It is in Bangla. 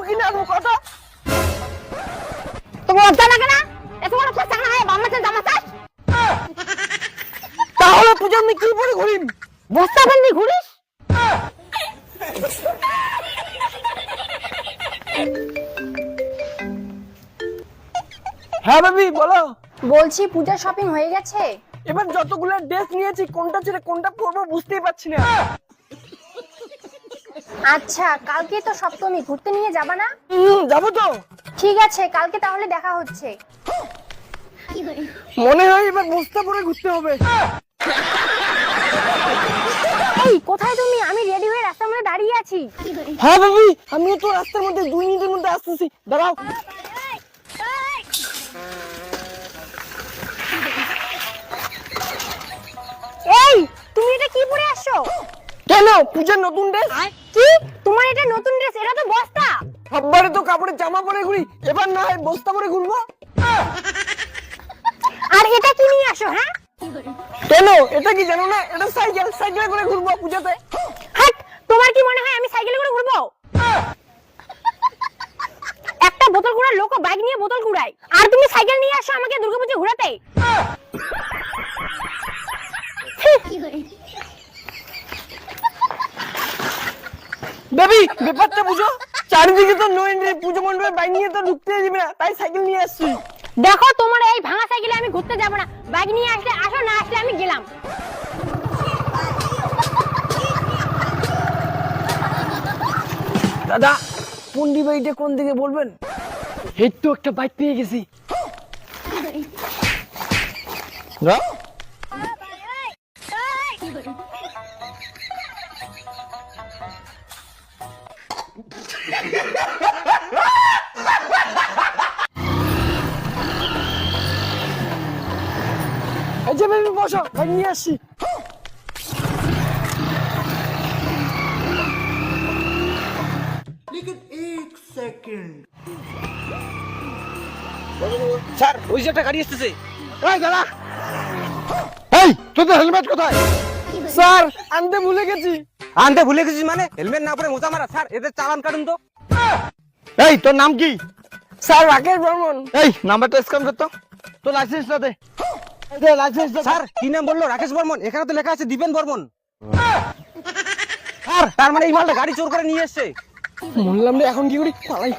কিনে আনবো কত? তোমার লজ্জা লাগে না? এত বড় খরচা না হয় বামনাতে জামা চাস? তাহলে পূজা আমি কি পরে ঘুরিম? বস্তা বান্ধি ঘুরিস? হ্যাঁ বেবি বলো। বলছি পূজা শপিং হয়ে গেছে? এবার যতগুলো ড্রেস নিয়েছি কোনটা ছেড়ে কোনটা পরবো বুঝতেই পারছি না। আচ্ছা কালকে তো সপ্তমী, ঘুরতে নিয়ে যাবা না? যাবো তো। ঠিক আছে কালকে তাহলে দেখা হচ্ছে। মনে হয় এবার বস্তা পরে ঘুরতে হবে। এই কোথায় তুমি? আমি রেডি হয়ে রাস্তার মধ্যে দাঁড়িয়ে আছি। হ্যাঁ বেবি আমিও তো রাস্তার মধ্যে 2 মিনিটের মধ্যে আসতেছি, দাঁড়াও। এই তুমি এটা কি পরে আসছো? কেন পূজার নতুন ড্রেস? কি তোমার এটা নতুন ড্রেস? এটা তো বস্তা। সববারে তো কাপড়ের জামা পরে ঘুরি, এবার না হয় বস্তা পরে ঘুরবো। আর এটা কি নিয়ে আসো? হ্যাঁ কেন এটা কি জানো না? এটা সাইকেল, সাইকেলে করে ঘুরবো পূজাতে। হাট, তোমার কি মনে হয় আমি সাইকেলে করে ঘুরবো? একটা বোতল ঘোরার লোক বাইক নিয়ে বোতল ঘুরায়, আর তুমি সাইকেল নিয়ে আসো আমাকে দুর্গাপূজা ঘোরাতে। বেবি ব্যাপারটা বুঝো, চারিদিকে তো নো এন্ট্রি, পুজো মণ্ডপে বাইক নিয়ে তো ঢুকতে দিবে না, তাই সাইকেল নিয়ে আসছি। দেখো তোমার এই ভাঙা সাইকেলে আমি ঘুরতে যাব না, বাইক নিয়ে আসলে আসো, না আসলে আমি গেলাম। দাদা পন্ডি বাড়িটা কোন দিকে বলবেন? এই তো একটা বাইক পেয়ে গেছি। না এই যে বেবি বসো, বাইক নিয়ে আসছি। স্যার ওই যে একটা গাড়ি আসতেছে। এই দাঁড়া। এই তোদের হেলমেট কোথায়? স্যার আনতে ভুলে গেছি। আনতে ভুলে গেছিস মানে? হেলমেট না পরে মোচা মারা। স্যার এদের চালান কাটুন তো। এই তোর নাম কি? স্যার রাকেশ বর্মন। এই নাম্বারটা স্ক্যান কর তো, তোর লাইসেন্সটা দে। এই দে লাইসেন্সটা। স্যার কি নাম বললো? রাকেশ বর্মন। এখানে তো লেখা আছে দীপেন বর্মন। স্যার তার মানে এই মালটা গাড়ি চোর করে নিয়ে এসছে। বললাম রে এখন কি করি, পালাই।